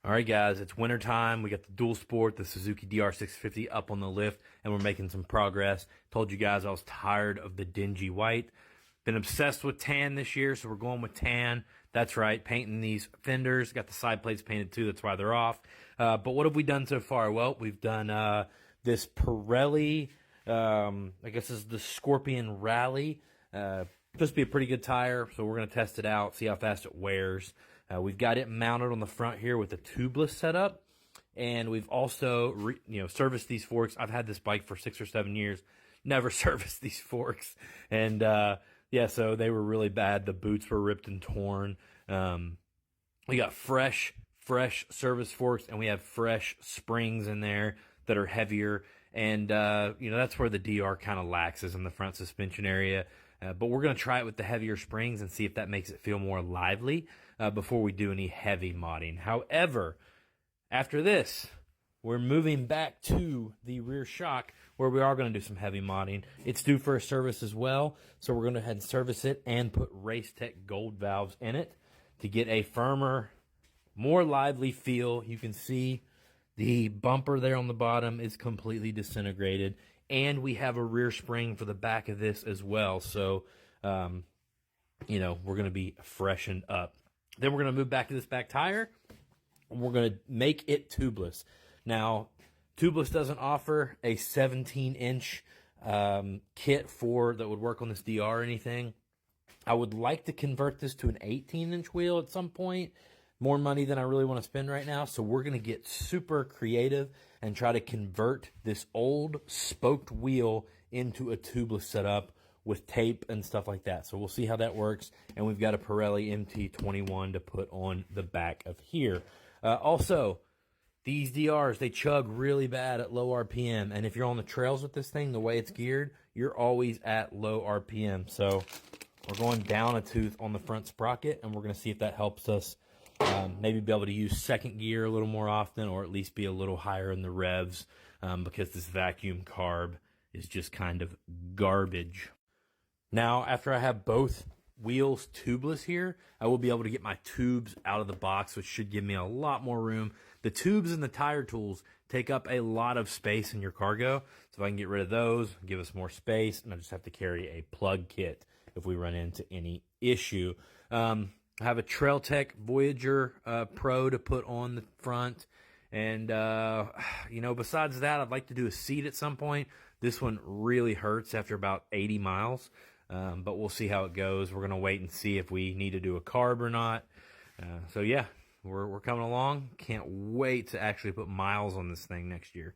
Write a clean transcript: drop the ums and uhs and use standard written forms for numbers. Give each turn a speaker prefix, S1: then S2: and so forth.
S1: All right, guys, it's winter time. We got the dual sport, the Suzuki DR650 up on the lift, and we're making some progress. Told you guys I was tired of the dingy white. Been obsessed with tan this year, so we're going with tan. That's right, painting these fenders. Got the side plates painted too, that's why they're off. But what have we done so far? Well, we've done this Pirelli, I guess this is the Scorpion Rally. Supposed to be a pretty good tire, so we're going to test it out, see how fast it wears. We've got it mounted on the front here with a tubeless setup, and we've also serviced these forks. I've had this bike for 6 or 7 years, never serviced these forks, and yeah, so they were really bad. The boots were ripped and torn. We got fresh service forks, and we have fresh springs in there that are heavier, and that's where the DR kind of laxes in the front suspension area. But we're going to try it with the heavier springs and see if that makes it feel more lively before we do any heavy modding. However, after this, we're moving back to the rear shock where we are going to do some heavy modding. It's due for a service as well, so we're going to go ahead and service it and put Race Tech gold valves in it to get a firmer, more lively feel. You can see the bumper there on the bottom is completely disintegrated, and we have a rear spring for the back of this as well. So, we're going to be freshened up. Then we're going to move back to this back tire, and we're going to make it tubeless. Now, tubeless doesn't offer a 17-inch kit that would work on this DR or anything. I would like to convert this to an 18-inch wheel at some point. More money than I really want to spend right now, so we're going to get super creative and try to convert this old spoked wheel into a tubeless setup with tape and stuff like that. So we'll see how that works, and we've got a Pirelli MT21 to put on the back of here. Also, these DRs, they chug really bad at low RPM, and if you're on the trails with this thing, the way it's geared, you're always at low RPM. So we're going down a tooth on the front sprocket, and we're going to see if that helps us maybe be able to use second gear a little more often, or at least be a little higher in the revs, because this vacuum carb is just kind of garbage. Now, after I have both wheels tubeless here, I will be able to get my tubes out of the box, which should give me a lot more room. The tubes and the tire tools take up a lot of space in your cargo, so if I can get rid of those, give us more space, and I just have to carry a plug kit if we run into any issue. I have a Trail Tech Voyager Pro to put on the front. And, besides that, I'd like to do a seat at some point. This one really hurts after about 80 miles. But we'll see how it goes. We're going to wait and see if we need to do a carb or not. So, yeah, we're coming along. Can't wait to actually put miles on this thing next year.